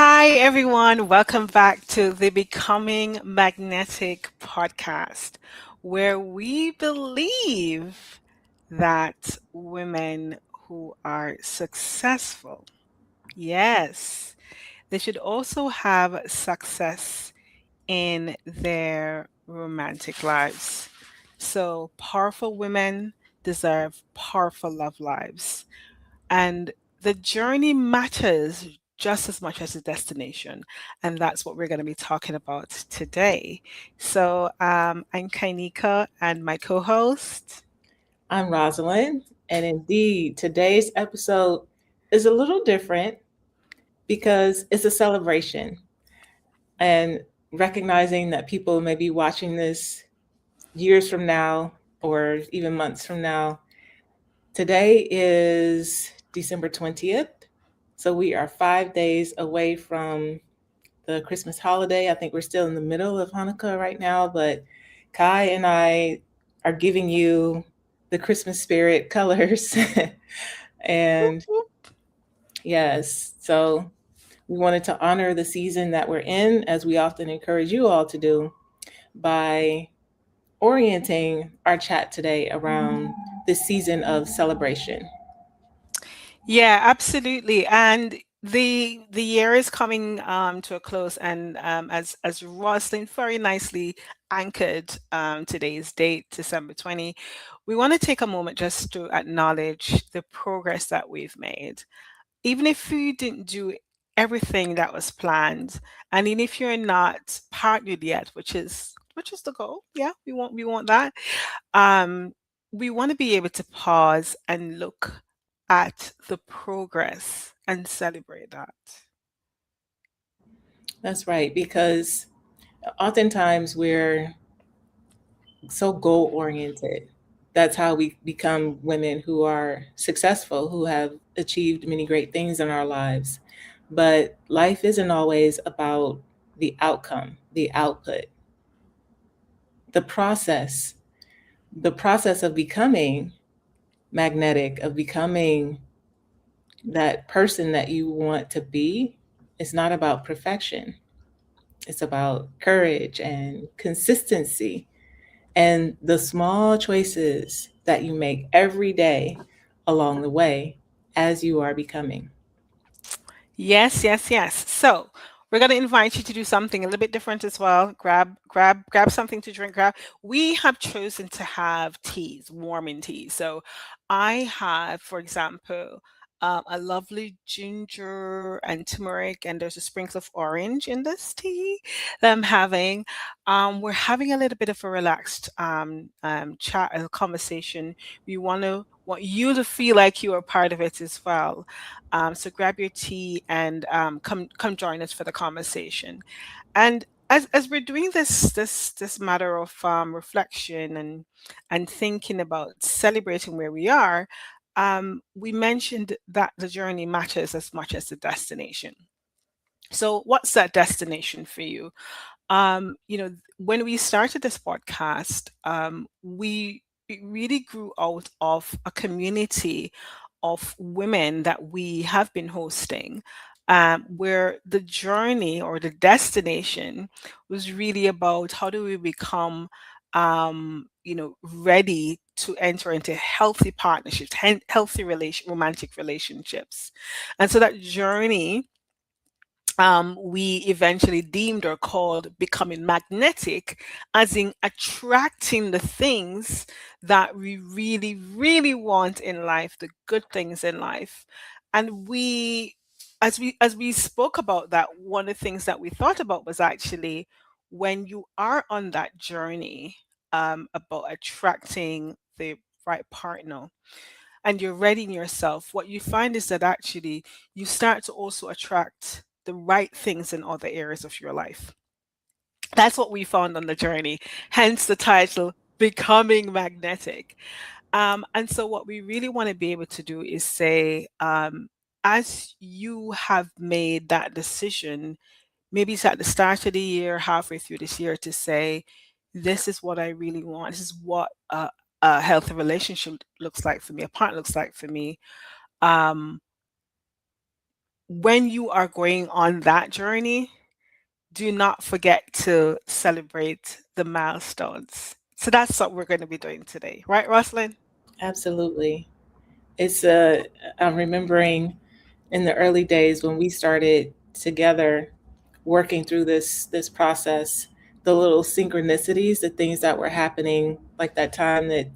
Hi, everyone. Welcome back to the Becoming Magnetic podcast, where we believe that women who are successful, yes, they should also have success in their romantic lives. So, powerful women deserve powerful love lives. And the journey matters just as much as the destination. And that's what we're going to be talking about today. So I'm Kai-Nneka and my co host. I'm Rosalind, and indeed, today's episode is a little different because it's a celebration and recognizing that people may be watching this years from now or even months from now. Today is December 20th, so we are 5 days away from the Christmas holiday. I think we're still in the middle of Hanukkah right now, but Kai and I are giving you the Christmas spirit colors. And yes, so we wanted to honor the season that we're in, as we often encourage you all to do, by orienting our chat today around this season of celebration. Yeah, absolutely. And the year is coming to a close, and as Rosalind very nicely anchored today's date, December 20, we want to take a moment just to acknowledge the progress that we've made. Even if you didn't do everything that was planned, and even if you're not partnered yet, which is the goal. Yeah, we want that. Um, we want to be able to pause and look at the progress and celebrate that. That's right, because oftentimes we're so goal oriented. That's how we become women who are successful, who have achieved many great things in our lives. But life isn't always about the outcome, the output, the process, the process of becoming magnetic, of becoming that person that you want to be. It's not about perfection. It's about courage and consistency and the small choices that you make every day along the way as you are becoming. Yes, yes, yes. So we're going to invite you to do something a little bit different as well. Grab something to drink. We have chosen to have teas, warming teas. So I have, for example, a lovely ginger and turmeric, and there's a sprinkle of orange in this tea that I'm having. We're having a little bit of a relaxed chat, a conversation. We want you to feel like you are part of it as well. So grab your tea and come join us for the conversation. And as we're doing this matter of reflection and thinking about celebrating where we are, we mentioned that the journey matters as much as the destination. So what's that destination for you? When we started this podcast, we it really grew out of a community of women that we have been hosting, where the journey or the destination was really about how do we become, ready to enter into healthy partnerships, healthy romantic relationships, and so that journey we eventually deemed or called becoming magnetic, as in attracting the things that we really, really want in life, the good things in life. And as we spoke about that, one of the things that we thought about was actually when you are on that journey about attracting the right partner and you're readying yourself, what you find is that actually you start to also attract the right things in other areas of your life. That's what we found on the journey, hence the title Becoming Magnetic. And so, what we really want to be able to do is say, as you have made that decision, maybe it's at the start of the year, halfway through this year, to say, this is what I really want. This is what a healthy relationship looks like for me, a partner looks like for me. Um, when you are going on that journey, do not forget to celebrate the milestones. So that's what we're going to be doing today, right, Rosalind? Absolutely. It's I'm remembering in the early days when we started together working through this process, the little synchronicities, the things that were happening, like that time that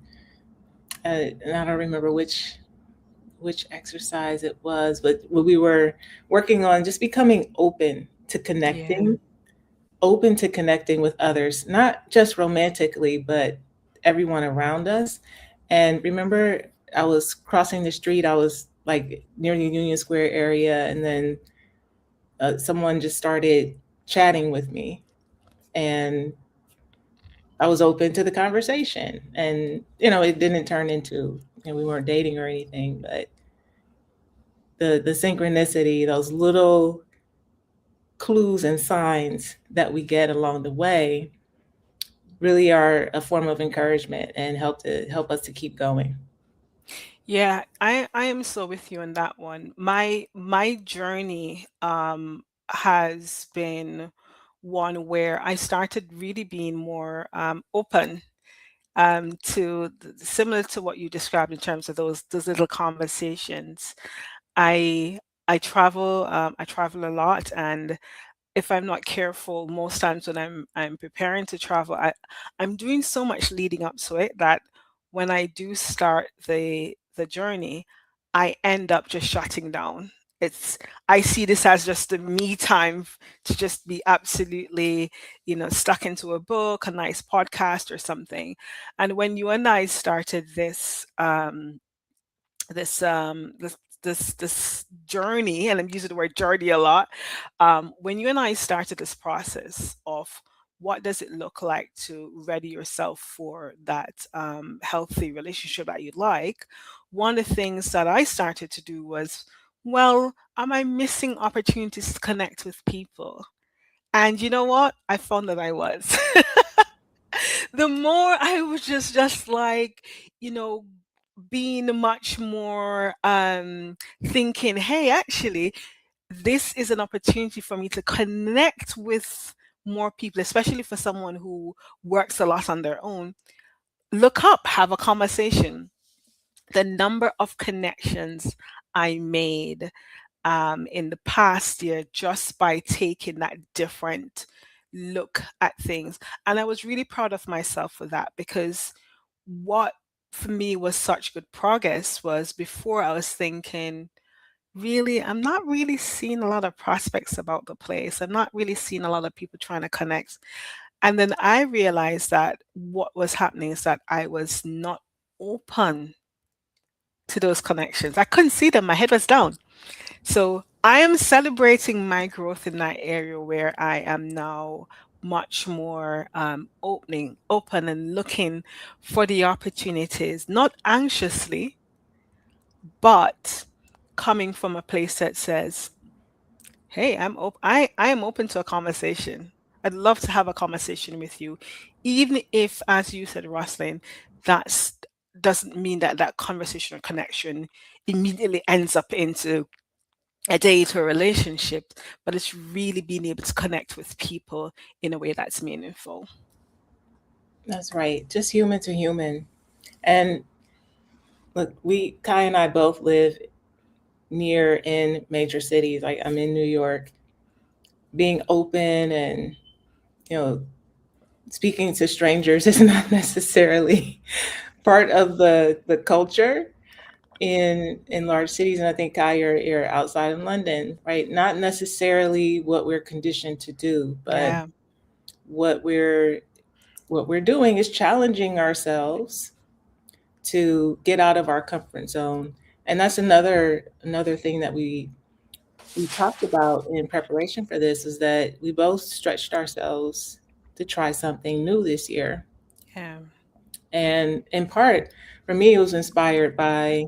and I don't remember which exercise it was, but when we were working on just becoming Yeah. open to connecting with others, not just romantically, but everyone around us. And remember, I was crossing the street, I was like near the Union Square area, and then someone just started chatting with me. And I was open to the conversation. And, it didn't turn into, we weren't dating or anything, but the synchronicity, those little clues and signs that we get along the way really are a form of encouragement and help us to keep going. Yeah, I am so with you on that one. My journey has been one where I started really being more open to similar to what you described in terms of those little conversations. I I travel a lot, and if I'm not careful, most times when I'm preparing to travel, I'm doing so much leading up to it that when I do start the journey, I end up just shutting down. It's I see this as just a me time to just be absolutely, stuck into a book, a nice podcast or something. And when you and I started this journey, and I'm using the word journey a lot. When you and I started this process of what does it look like to ready yourself for that healthy relationship that you'd like, one of the things that I started to do was, well, am I missing opportunities to connect with people? And you know what? I found that I was. The more I was just like, you know, being much more thinking, hey, actually, this is an opportunity for me to connect with more people, especially for someone who works a lot on their own. Look up, have a conversation. The number of connections I made in the past year just by taking that different look at things. And I was really proud of myself for that, because what for me was such good progress was before I was thinking, really, I'm not really seeing a lot of prospects about the place. I'm not really seeing a lot of people trying to connect. And then I realized that what was happening is that I was not open to those connections. I couldn't see them. My head was down. So I am celebrating my growth in that area where I am now much more open and looking for the opportunities, not anxiously, but coming from a place that says, "Hey, I am open to a conversation. I'd love to have a conversation with you, even if, as you said, Roslyn, that's doesn't mean that that conversation or connection immediately ends up into a date or a relationship, but it's really being able to connect with people in a way that's meaningful." That's right. Just human to human. And look, we Kai and I both live near in major cities. Like I'm in New York. Being open and, you know, speaking to strangers is not necessarily part of the culture in large cities. And I think Kai, you're outside in London, right? Not necessarily what we're conditioned to do, but Yeah, what we're what we're doing is challenging ourselves to get out of our comfort zone. And that's another thing that we talked about in preparation for this, is that we both stretched ourselves to try something new this year. yeah, And in part, for me, it was inspired by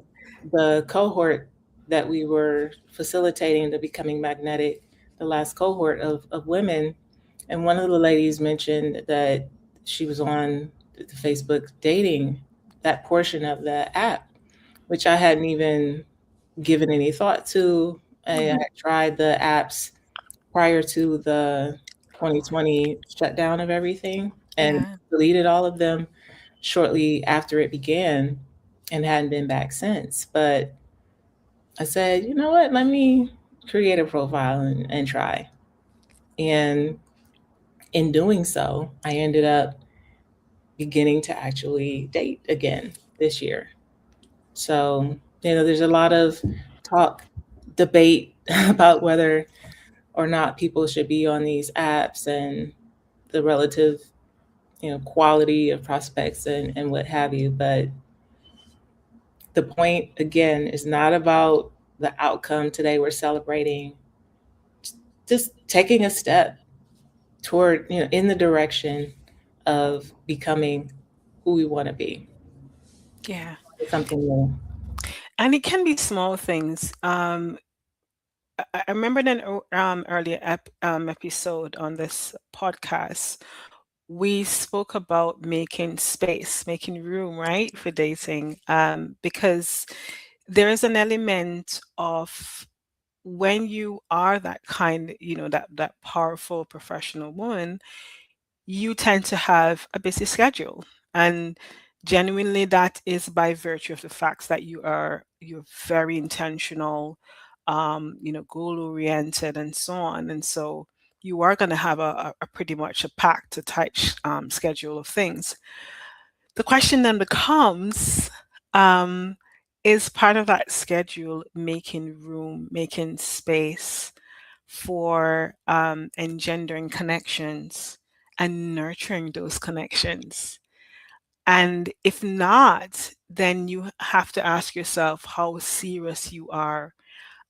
the cohort that we were facilitating, the Becoming Magnetic, the last cohort of women. And one of the ladies mentioned that she was on the Facebook dating, that portion of the app, which I hadn't even given any thought to. I Mhm. had tried the apps prior to the 2020 shutdown of everything and Yeah. deleted all of them shortly after it began and hadn't been back since. But I said, you know what, let me create a profile and try. And in doing so, I ended up beginning to actually date again this year. So, there's a lot of talk, debate about whether or not people should be on these apps and the relative, quality of prospects and what have you. But the point again is not about the outcome today. We're celebrating just taking a step toward, in the direction of becoming who we want to be. Yeah. It's something new. And it can be small things. I remember in an earlier episode on this podcast, we spoke about making space, making room, right, for dating. Because there is an element of when you are that kind, that powerful professional woman, you tend to have a busy schedule. And genuinely that is by virtue of the facts that you're very intentional, goal oriented and so on. And so you are going to have a pretty much a packed, a tight schedule of things. The question then becomes, um, is part of that schedule making room, making space for engendering connections and nurturing those connections? And if not, then you have to ask yourself how serious you are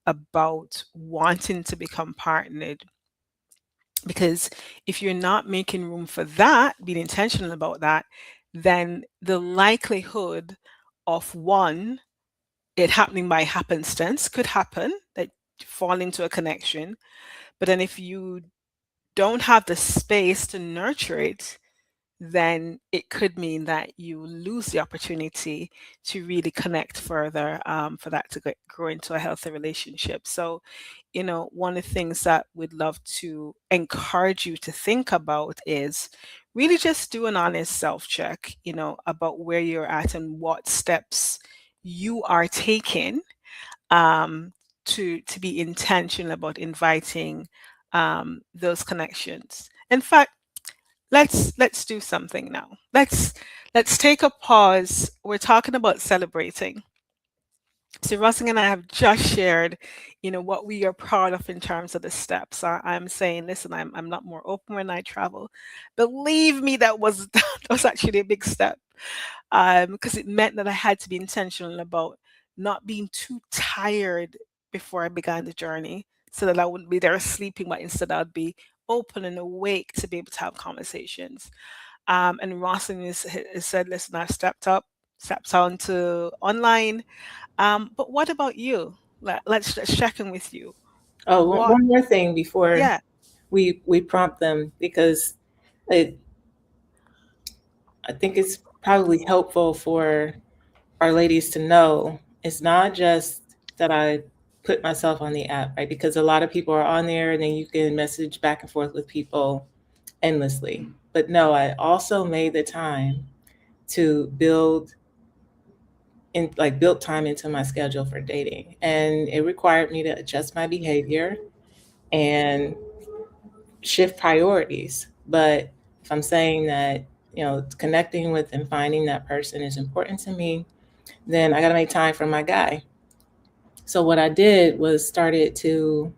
about wanting to become partnered. Because if you're not making room for that, being intentional about that, then the likelihood of one, it happening by happenstance could happen, that you fall into a connection. But then if you don't have the space to nurture it, then it could mean that you lose the opportunity to really connect further, for that to grow into a healthy relationship. So, one of the things that we'd love to encourage you to think about is really just do an honest self check, about where you're at and what steps you are taking, um, to be intentional about inviting those connections. In fact, let's do something now. Let's take a pause. We're talking about celebrating. So Rosalind and I have just shared, what we are proud of in terms of the steps. I'm saying, listen, I'm not more open when I travel. Believe me, that was that was actually a big step, because it meant that I had to be intentional about not being too tired before I began the journey, so that I wouldn't be there sleeping, but instead I'd be open and awake to be able to have conversations. And Rosalind has said, listen, I've stepped on to online. But what about you? Let's check in with you. Oh, What? one more thing before Yeah. we prompt them, because it, I think it's probably helpful for our ladies to know it's not just that I put myself on the app, right? Because a lot of people are on there and then you can message back and forth with people endlessly. But no, I also made the time to build time into my schedule for dating. And it required me to adjust my behavior and shift priorities. But if I'm saying that, connecting with and finding that person is important to me, then I got to make time for my guy. So what I did was started to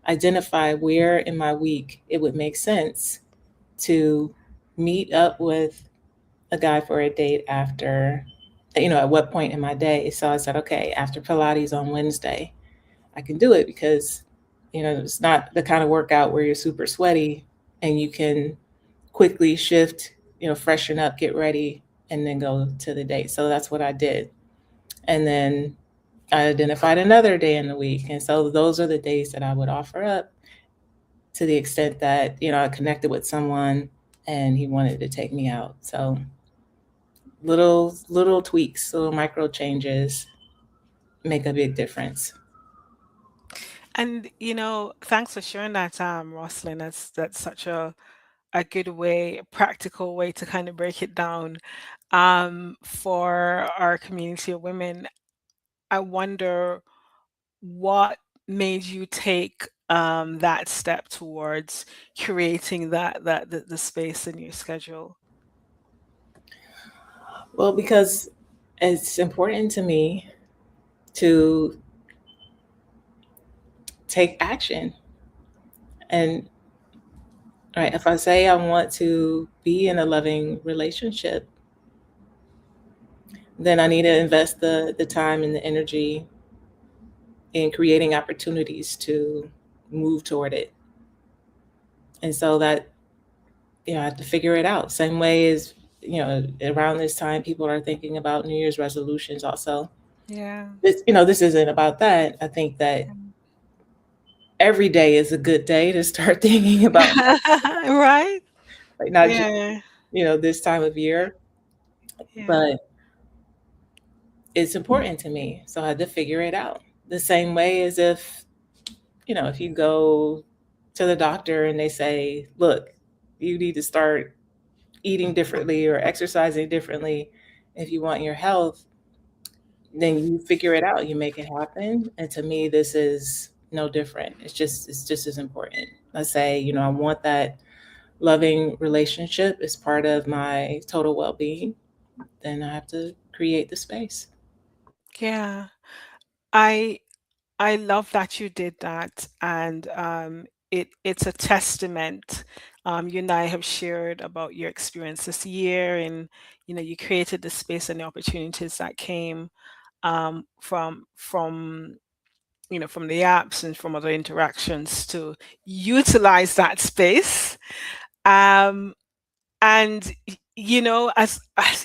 identify where in my week it would make sense to meet up with a guy for a date after, at what point in my day. So I said, okay, after Pilates on Wednesday, I can do it because, it's not the kind of workout where you're super sweaty and you can quickly shift, freshen up, get ready, and then go to the date. So that's what I did. And then I identified another day in the week. And so those are the days that I would offer up to the extent that, I connected with someone and he wanted to take me out. So little tweaks, little micro changes make a big difference. And thanks for sharing that, Rosalind. That's such a good way, a practical way to kind of break it down for our community of women. I wonder what made you take that step towards creating the space in your schedule. Well, because it's important to me to take action. And right, if I say I want to be in a loving relationship, then I need to invest the time and the energy in creating opportunities to move toward it. And so that, I have to figure it out. Same way as, around this time, people are thinking about New Year's resolutions also. Yeah. This isn't about that. I think that every day is a good day to start thinking about, Right? like, not just, Yeah. this time of year, Yeah. but it's important to me. So I had to figure it out. The same way as if you go to the doctor and they say, look, you need to start eating differently or exercising differently if you want your health, then you figure it out, you make it happen. And to me, this is no different. It's just as important. Let's say, I want that loving relationship as part of my total well-being, then I have to create the space. Yeah. I I love that you did that, and it's a testament. You and I have shared about your experience this year, and you created the space and the opportunities that came from the apps and from other interactions to utilize that space. Um, and as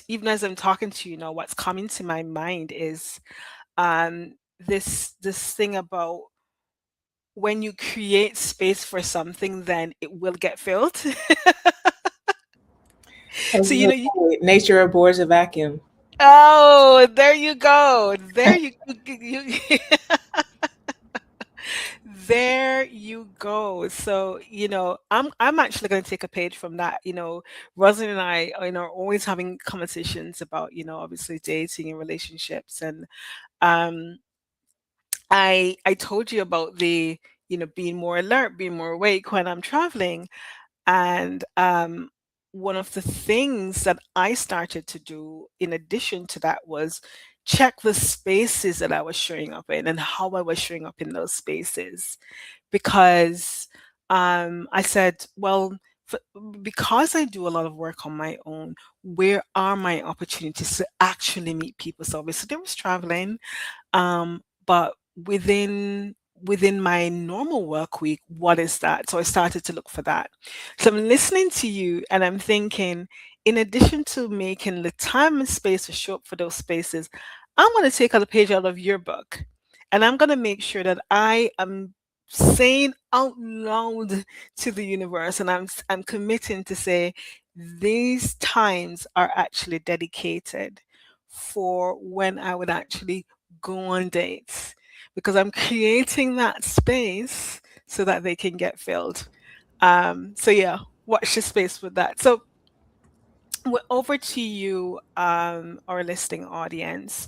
even as I'm talking to you, what's coming to my mind is this thing about when you create space for something, then it will get filled. As So they say, nature abhors a vacuum. oh, there you go. There you go. So, I'm actually going to take a page from that. Rosalind and I, are always having conversations about, obviously dating and relationships. And um, I told you about the, being more alert, being more awake when I'm traveling. And one of the things that I started to do in addition to that was check the spaces that I was showing up in and how I was showing up in those spaces. Because I said, well, f- because I do a lot of work on my own, where are my opportunities to actually meet people? So obviously there was traveling, but within my normal work week, what is that? So I started to look for that. So I'm listening to you and I'm thinking, in addition to making the time and space to show up for those spaces, I'm going to take a page out of your book and I'm going to make sure that I am saying out loud to the universe, and I'm committing to say these times are actually dedicated for when I would actually go on dates, because I'm creating that space so that they can get filled. So yeah, watch the space with that. So we're over to you, our listening audience.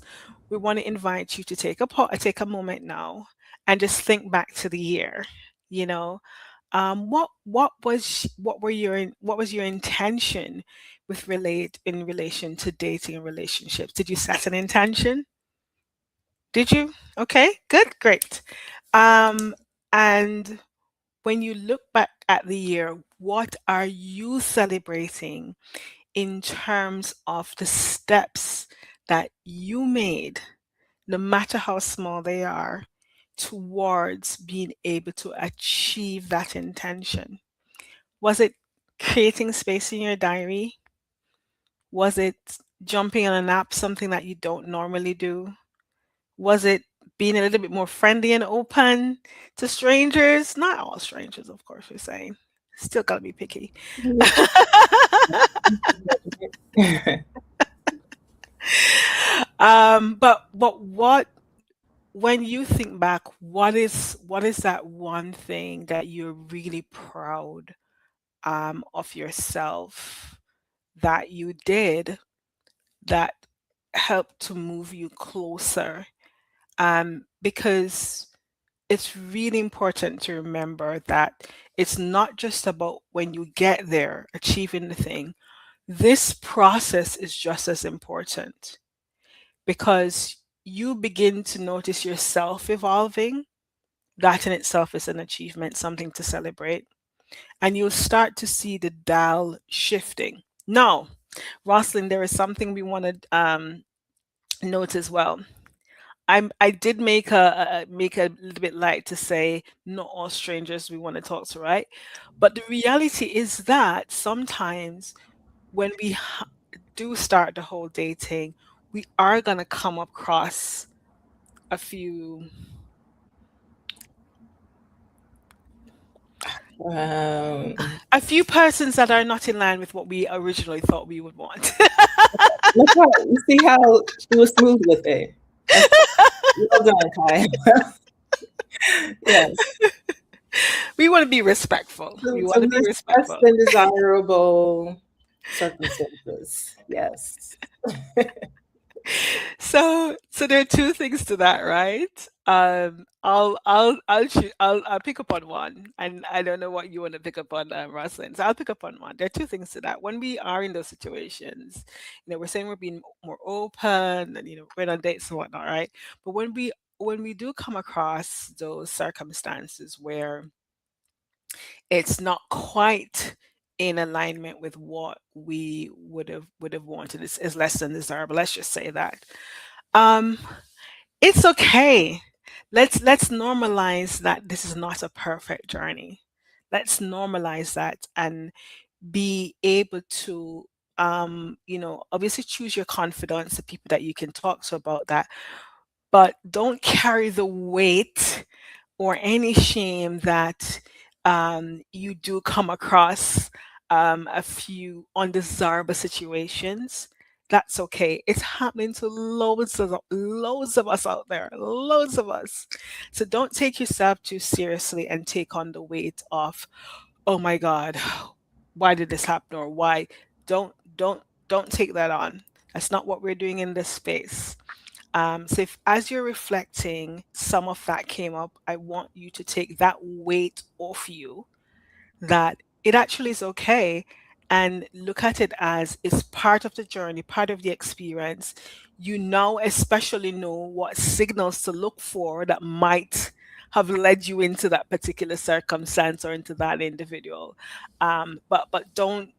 We want to invite you to take a moment now and just think back to the year. You know, what was your intention in relation to dating and relationships? Did you set an intention? Did you? Okay, good, great. Um, and when you look back at the year, what are you celebrating in terms of the steps that you made, no matter how small they are, towards being able to achieve that intention? Was it creating space in your diary? Was it jumping on an app, something that you don't normally do? Was it being a little bit more friendly and open to strangers? Not all strangers, of course, we're saying. Still gotta be picky. But what when you think back, what is that one thing that you're really proud of yourself that you did that helped to move you closer? Because it's really important to remember that it's not just about when you get there, achieving the thing. This process is just as important because you begin to notice yourself evolving. That in itself is an achievement, something to celebrate. And you'll start to see the dial shifting. Now, Rosalind, there is something we want to note as well. I did make a little bit light to say not all strangers we want to talk to, right? But the reality is that sometimes when we do start the whole dating, we are gonna come across a few Um, a few persons that are not in line with what we originally thought we would want. look how you see how she was smooth with it. That's well done, Kai. Yes, We want to be respectful. We want some to be less respectful. than desirable circumstances. Yes. So there are two things to that, right? I'll pick up on one, and I don't know what you want to pick up on, Rosalind. So I'll pick up on one. There are two things to that. When we are in those situations, we're saying we're being more open, and we're on dates and whatnot, right? But when we do come across those circumstances where it's not quite in alignment with what we would have wanted, is less than desirable. Let's just say that. Um, it's okay. Let's normalize that this is not a perfect journey. Let's normalize that and be able to obviously choose your confidence, the people that you can talk to about that, but don't carry the weight or any shame that you do come across a few undesirable situations. That's okay. It's happening to loads of us out there, loads of us. So don't take yourself too seriously and take on the weight of, oh my God, why did this happen, or why? Don't take that on. That's not what we're doing in this space. So if as you're reflecting, some of that came up, I want you to take that weight off you, that it actually is okay, and look at it as it's part of the journey, part of the experience. You now especially know what signals to look for that might have led you into that particular circumstance or into that individual. But don't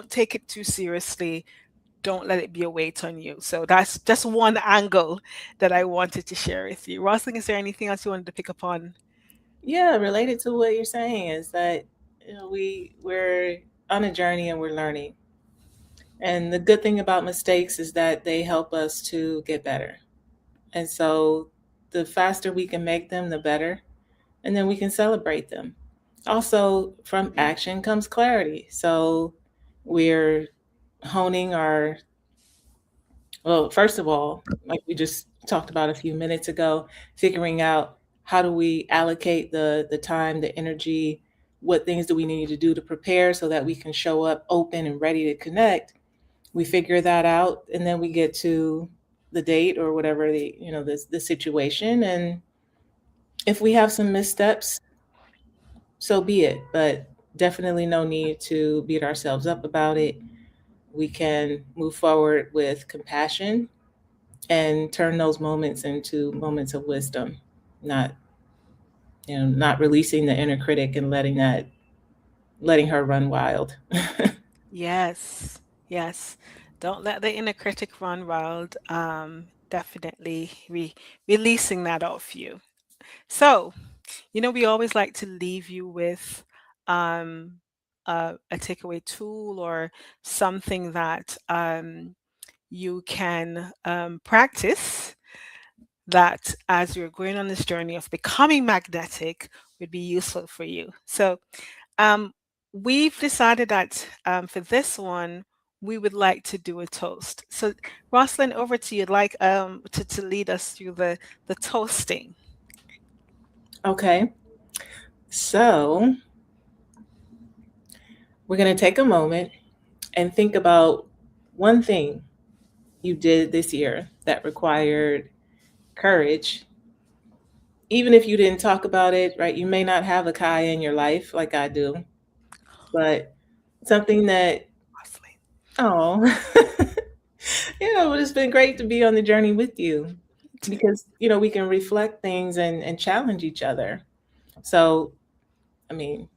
take it too seriously. Don't let it be a weight on you. So that's just one angle that I wanted to share with you. Rosling, is there anything else you wanted to pick up on? Yeah, related to what you're saying is that we're on a journey and we're learning. And the good thing about mistakes is that they help us to get better. And so the faster we can make them, the better. And then we can celebrate them. Also, from action comes clarity. So we're honing our, well, first of all, like we just talked about a few minutes ago, figuring out how do we allocate the time, the energy, what things do we need to do to prepare so that we can show up open and ready to connect. We figure that out, and then we get to the date or whatever the situation. And if we have some missteps, so be it. But definitely no need to beat ourselves up about it. We can move forward with compassion and turn those moments into moments of wisdom, not not releasing the inner critic and letting her run wild. Yes, yes. Don't let the inner critic run wild. Definitely releasing that off you. So, we always like to leave you with um, a takeaway tool or something that you can practice, that as you're going on this journey of becoming magnetic would be useful for you. So, um, we've decided that for this one, we would like to do a toast. So, Rosalind, over to you. I'd like to lead us through the toasting. Okay. So we're going to take a moment and think about one thing you did this year that required courage. Even if you didn't talk about it, right? You may not have a Kai in your life like I do, but something that, Rosalind. oh, yeah, but it's been great to be on the journey with you Too. because, we can reflect things and challenge each other. So, I mean,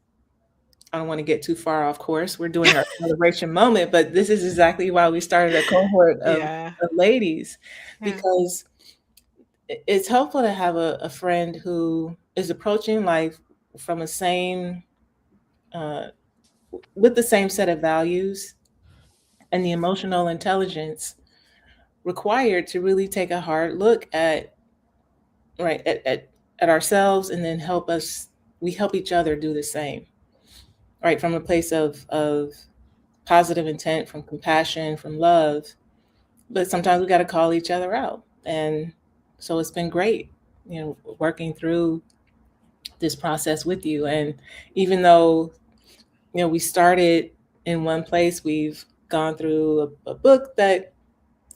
I don't want to get too far off course. We're doing our celebration moment, but this is exactly why we started a cohort Yeah. of ladies Yeah. because it's helpful to have a friend who is approaching life from a same, uh, with the same set of values and the emotional intelligence required to really take a hard look at, right, at ourselves and then we help each other do the same, right, from a place of positive intent, from compassion, from love. But sometimes we got to call each other out. And so it's been great, working through this process with you. And even though, we started in one place, we've gone through a book that,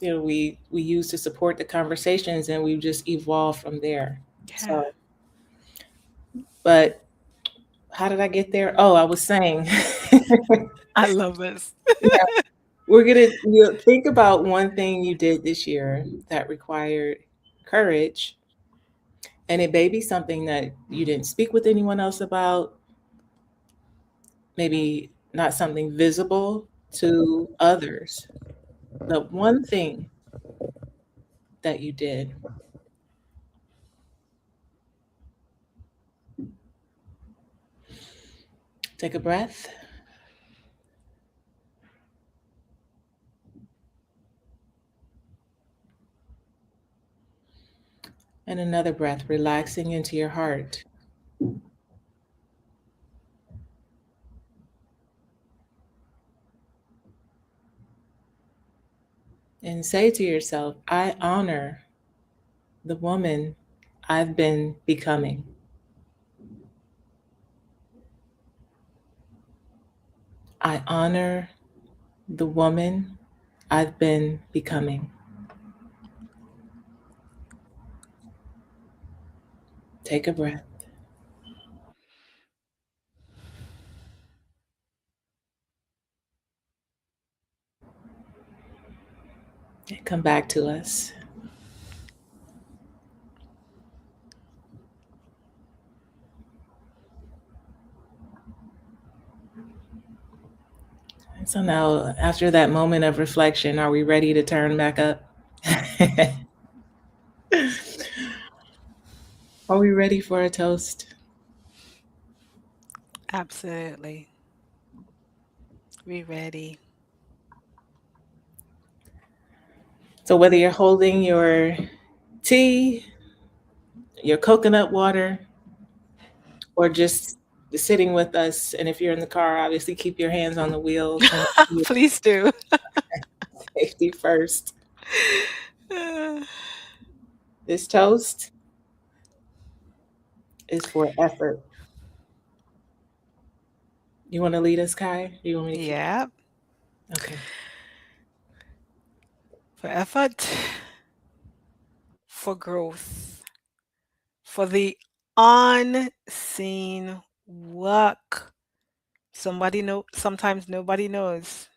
we use to support the conversations and we've just evolved from there. Yeah. So, but how did I get there? Oh, I was saying, I love this. yeah, we're gonna think about one thing you did this year that required courage, and it may be something that you didn't speak with anyone else about, maybe not something visible to others, but one thing that you did. Take a breath and another breath, relaxing into your heart, and say to yourself, I honor the woman I've been becoming. I honor the woman I've been becoming. Take a breath and come back to us. And so now, after that moment of reflection, are we ready to turn back up? Are we ready for a toast? Absolutely. We ready. So, whether you're holding your tea, your coconut water, or just sitting with us, and if you're in the car, obviously keep your hands on the wheel and Please do. safety first. This toast is for effort. You want to lead us, Kai? Or you want me to keep? Yeah. Okay. For effort, for growth, for the unseen work. Sometimes nobody knows.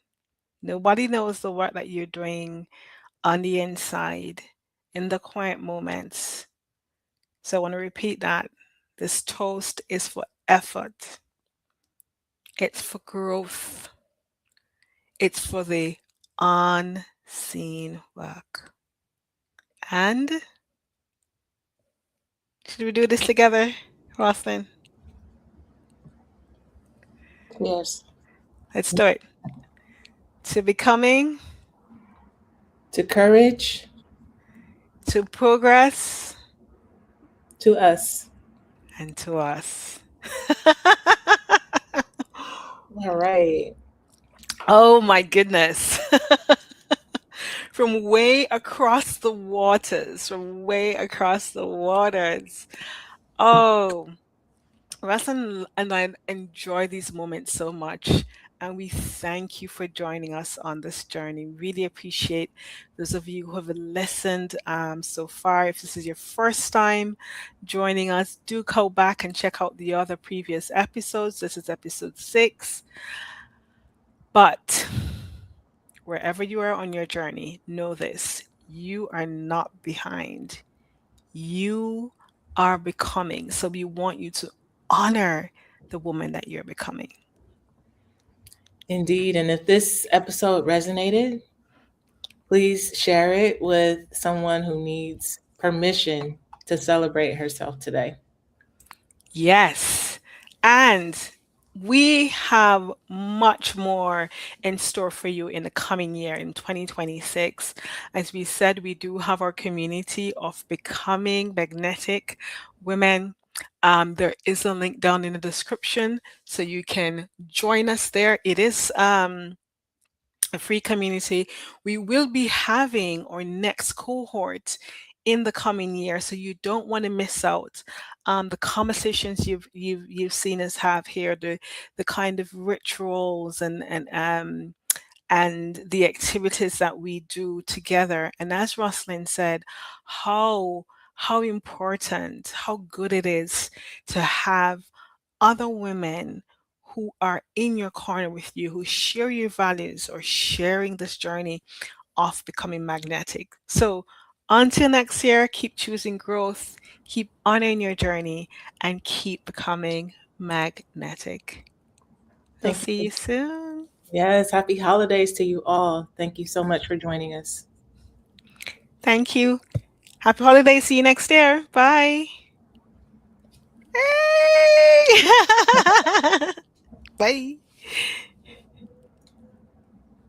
Nobody knows the work that you're doing on the inside in the quiet moments. So I want to repeat that. This toast is for effort. It's for growth. It's for the unseen work. And should we do this together, Rosalind? Yes. Let's do it. To becoming, To courage, to progress, to us. and to us. All right. Oh my goodness. From way across the waters, from way across the waters. Oh, Russ and I enjoy these moments so much. And we thank you for joining us on this journey. Really appreciate those of you who have listened so far. If this is your first time joining us, do go back and check out the other previous episodes. This is episode 6. But wherever you are on your journey, know this: you are not behind. You are becoming. So we want you to honor the woman that you're becoming. Indeed. And if this episode resonated, please share it with someone who needs permission to celebrate herself today. Yes. And we have much more in store for you in the coming year in 2026. As we said, we do have our community of becoming magnetic women. There is a link down in the description so you can join us there. It is a free community. We will be having our next cohort in the coming year, so you don't want to miss out. The conversations you've seen us have here, the kind of rituals and the activities that we do together. And as Rosalind said, how important, how good it is to have other women who are in your corner with you, who share your values or sharing this journey of becoming magnetic. So until next year, keep choosing growth, keep honoring your journey, and keep becoming magnetic. We'll Thank see you. you soon. Yes, happy holidays to you all. Thank you so much for joining us. Thank you. Happy holidays. See you next year. Bye. Hey! Bye.